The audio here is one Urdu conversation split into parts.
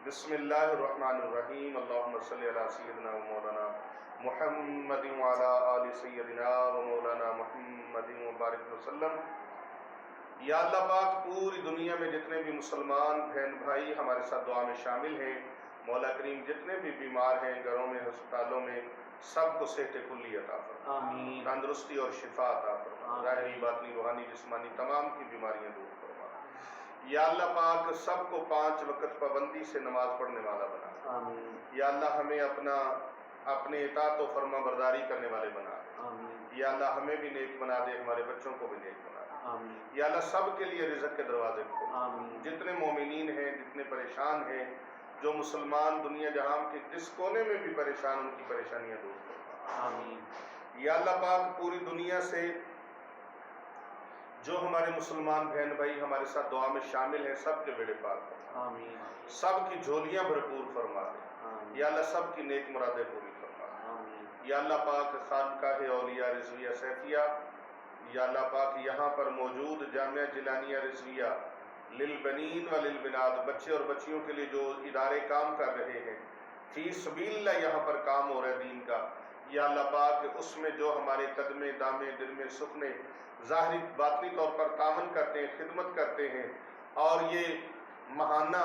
بسم اللہ الرحمن الرحیم اللہم صلی علی سیدنا و مولانا محمد وعلی آل سیدنا و مولانا محمد وبارک وسلم۔ یا اللہ پاک پوری دنیا میں جتنے بھی مسلمان بہن بھائی ہمارے ساتھ دعا میں شامل ہیں، مولا کریم جتنے بھی بیمار ہیں گھروں میں ہسپتالوں میں سب کو صحت کلی عطا فرما، آمین، تندرستی اور شفا عطا فرما، ظاہری باطنی روحانی جسمانی تمام کی بیماریاں دور فرما۔ یا اللہ پاک سب کو 5 وقت پابندی سے نماز پڑھنے والا بنا۔ آمین، یا اللہ ہمیں اپنے اطاعت و فرما برداری کرنے والے بنا دے۔ آمین، یا اللہ ہمیں بھی نیک بنا دے، ہمارے بچوں کو بھی نیک بنا دے۔ آمین، یا اللہ سب کے لیے رزق کے دروازے کھول۔ آمین، جتنے مومنین ہیں، جتنے پریشان ہیں، جو مسلمان دنیا جہاں کے جس کونے میں بھی پریشان، ان کی پریشانیاں دور کرنا۔ آمین، یا اللہ پاک پوری دنیا سے جو ہمارے مسلمان بہن بھائی ہمارے ساتھ دعا میں شامل ہیں سب کے بیڑے پار فرما، آمین، سب کی جھولیاں بھرپور فرما دے۔ آمین، یا اللہ سب کی نیک مرادیں پوری فرما۔ آمین، یا اللہ پاک خانقاہ اولیاء رضویہ سیفیہ، یا اللہ پاک یہاں پر موجود جامعہ جیلانیہ رضویہ للبنین و للبنات، بچے اور بچیوں کے لیے جو ادارے کام کر رہے ہیں، فی سبیل اللہ یہاں پر کام ہو رہا ہے دین کا، یا اللہ پاک اس میں جو ہمارے قدمے دامے دل میں سکھنے ظاہری باطنی طور پر تعاون کرتے ہیں، خدمت کرتے ہیں، اور یہ ماہانہ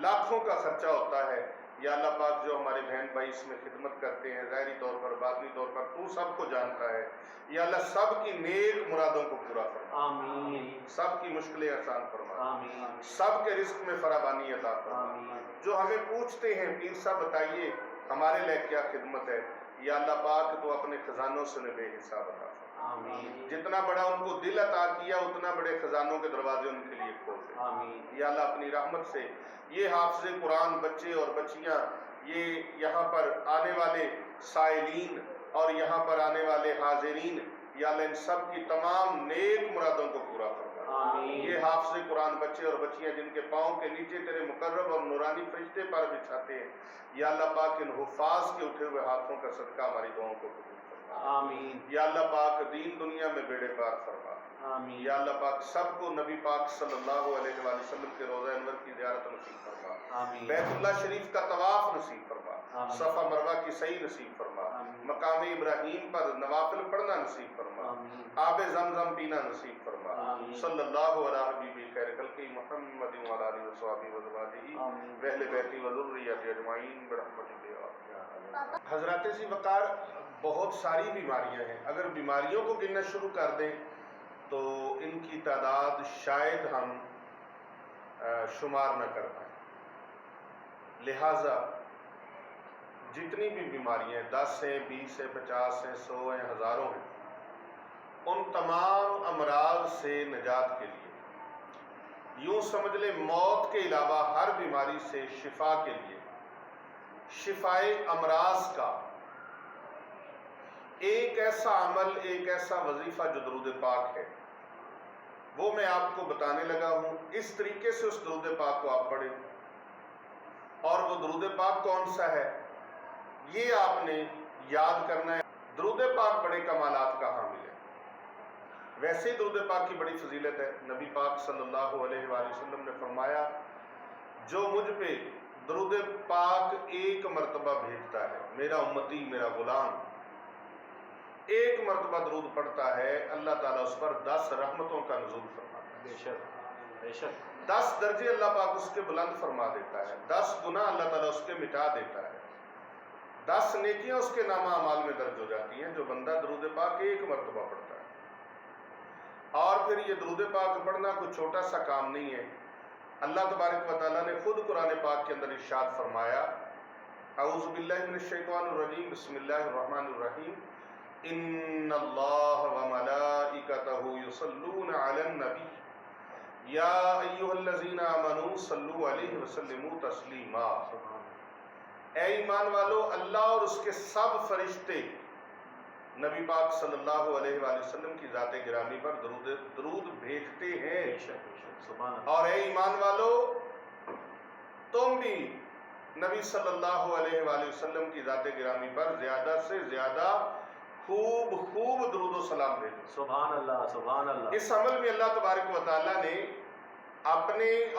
لاکھوں کا خرچہ ہوتا ہے، یا اللہ پاک جو ہمارے بہن بھائی اس میں خدمت کرتے ہیں ظاہری طور پر باطنی طور پر تو سب کو جانتا ہے، یا اللہ سب کی نیک مرادوں کو پورا فرما، آمین، سب کی مشکلیں آسان فرما، آمین، سب کے رزق میں فراوانی عطا فرما۔ آمین، جو ہمیں پوچھتے ہیں پیر صاحب بتائیے ہمارے لئے کیا خدمت ہے، یا اللہ پاک تو اپنے خزانوں سے بے حساب عطا فرما۔ آمین، جتنا بڑا ان کو دل عطا کیا اتنا بڑے خزانوں کے دروازے ان کے لیے کھول دے۔ آمین، یا اللہ اپنی رحمت سے یہ حافظ قرآن بچے اور بچیاں، یہ یہاں پر آنے والے سائلین اور یہاں پر آنے والے حاضرین، یا اللہ ان سب کی تمام نیک مرادوں کو پورا فرما۔ آمین، یہ حافظ قرآن بچے اور بچیاں جن کے پاؤں کے نیچے تیرے مقرب اور نورانی فرشتے پر بچھاتے ہیں، یا اللہ پاک ان حفاظ کے اٹھے ہوئے ہاتھوں کا صدقہ ہماری دعاؤں کو قبول فرما۔ آمین، یا اللہ پاک دین دنیا میں بیڑے پار فرما۔ آمین، یا اللہ پاک سب کو نبی پاک صلی اللہ علیہ وآلہ وسلم کے روضہ انور کی زیارت نصیب فرما، آمین، بیت اللہ شریف کا طواف نصیب فرما، آمین، صفا مروہ کی صحیح نصیب فرما، آمین، مقام ابراہیم پر نوافل پڑھنا نصیب فرما، آمین، آب زمزم پینا نصیب فرما۔ آمین، صلی اللہ علیہ حبیبی خیر خلق محمد وعلی آلہ وصحبہ وازواجہ آمین، واہل بیت وذریتہ اجمعین برحمتک یا ارحم۔ حضرات ذی وقار بہت ساری بیماریاں ہیں، اگر بیماریوں کو گننا شروع کر دیں تو ان کی تعداد شاید ہم شمار نہ کر پائیں، لہٰذا جتنی بھی بیماریاں 10 ہیں 20 ہیں 50 ہیں 100 ہیں ہزاروں ہیں، ان تمام امراض سے نجات کے لیے یوں سمجھ لیں موت کے علاوہ ہر بیماری سے شفا کے لیے شفائے امراض کا ایک ایسا عمل، ایک ایسا وظیفہ جو درود پاک ہے، وہ میں آپ کو بتانے لگا ہوں۔ اس طریقے سے اس درود پاک کو آپ پڑھیں، اور وہ درود پاک کون سا ہے یہ آپ نے یاد کرنا ہے۔ درود پاک بڑے کمالات کا حامل ہے، ویسے ہی درود پاک کی بڑی فضیلت ہے۔ نبی پاک صلی اللہ علیہ وآلہ وسلم نے فرمایا جو مجھ پہ درود پاک ایک مرتبہ بھیجتا ہے، میرا امتی میرا غلام ایک مرتبہ درود پڑھتا ہے، اللہ تعالیٰ اس پر 10 رحمتوں کا نزول فرماتا ہے، بے شک، بے شک، 10 درجے اللہ پاک اس کے بلند فرما دیتا ہے، 10 گناہ اللہ تعالیٰ اس کے مٹا دیتا ہے، 10 نیکیاں اس کے نامہ اعمال میں درج ہو جاتی ہیں جو بندہ درود پاک ایک مرتبہ پڑھتا ہے۔ اور پھر یہ درود پاک پڑھنا کوئی چھوٹا سا کام نہیں ہے۔ اللہ تبارک و تعالیٰ نے خود قرآن پاک کے اندر ارشاد فرمایا، اعوذ باللہ من الشیطان الرجیم، بسم اللہ الرحمن الرحیم، ان اللہ وملائکتہ یصلون علی النبی یا ایھا الذین آمنوا صلوا علیہ وسلموا تسلیما۔ اے ایمان والو، اللہ اور اس کے سب فرشتے نبی پاک صلی اللہ علیہ وآلہ وسلم کی ذات گرامی پر درود بھیجتے ہیں۔ بے شک، بے شک، سبحان اللہ، اور اے ایمان والو، تم بھی نبی صلی اللہ علیہ وآلہ وسلم کی ذات گرامی پر زیادہ سے زیادہ خوب درود و سلام بھیجو۔ سبحان اللہ، سبحان اللہ، اس عمل میں اللہ تبارک و تعالیٰ نے اپنے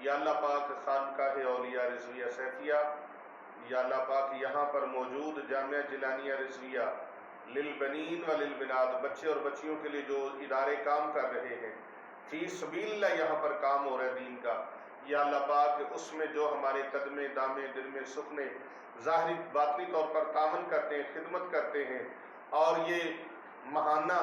یا اللہ پاک خانقاہ اولیاء رضویہ سیفیہ، یا اللہ پاک یہاں پر موجود جامعہ جیلانیہ رضویہ للبنین و للبنات، بچے اور بچیوں کے لیے جو ادارے کام کر رہے ہیں، فی سبیل اللہ یہاں پر کام ہو رہا ہے دین کا، یا اللہ پاک اس میں جو ہمارے قدمے دامے دلمے سخنے ظاہری باطنی طور پر تعاون کرتے ہیں، خدمت کرتے ہیں، اور یہ ماہانہ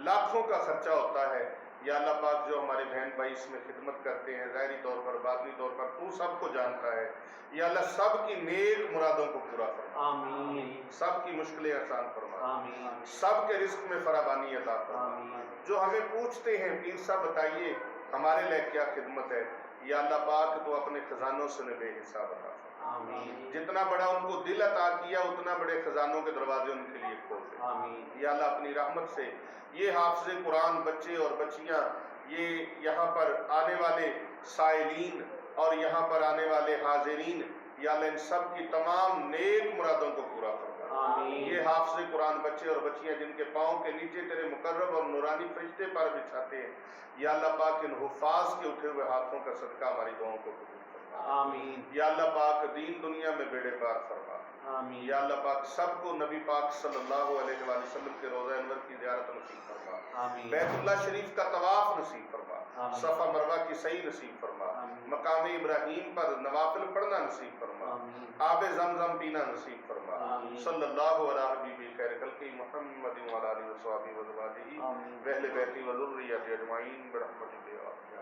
لاکھوں کا خرچہ ہوتا ہے، یا اللہ پاک جو ہمارے بہن بھائی اس میں خدمت کرتے ہیں ظاہری طور پر باطنی طور پر، تو سب کو جانتا ہے، یا اللہ سب کی نیک مرادوں کو پورا فرما، آمین سب کی مشکلیں آسان فرما، آمین سب کے رزق میں فراوانی عطا فرما۔ آمین جو ہمیں پوچھتے ہیں پیر صاحب بتائیے ہمارے لیے کیا خدمت ہے، یا اللہ پاک تو اپنے خزانوں سے بے حساب عطا فرما، آمین جتنا بڑا ان کو دل عطا کیا اتنا بڑے خزانوں کے دروازے ان کے لیے کھول دے، آمین یا اللہ اپنی رحمت سے یہ حافظ قرآن بچے اور بچیاں، یہ یہاں پر آنے والے سائلین اور یہاں پر آنے والے حاضرین، یا اللہ ان سب کی تمام نیک مرادوں کو پورا فرما۔ آمین یہ حافظ قرآن بچے اور بچیاں جن کے پاؤں کے نیچے تیرے مقرب اور نورانی فرشتے پر بچھاتے ہیں، یا اللہ پاک ان حفاظ کے اٹھے ہوئے ہاتھوں کا صدقہ ہماری دعاؤں کو قبول فرما، آمین یا اللہ پاک دین دنیا میں بیڑے پار فرما، آمین یا اللہ پاک سب کو نبی پاک صلی اللہ علیہ وآلہ وسلم کے روضہ انور کی زیارت نصیب فرما، آمین بیت اللہ شریف کا طواف نصیب فرما، آمین صفا مروہ کی صحیح نصیب فرما، آمین مقام ابراہیم پر نوافل پڑھنا نصیب فرما، آمین آب زمزم پینا نصیب فرما، آمین صلی اللہ علیہ حبیبی خیر خلق محمد وعلی آلہ وصحبہ وازواجہ آمین واہل بیت و ذریتہ اجمعین برحمتک یا ارحم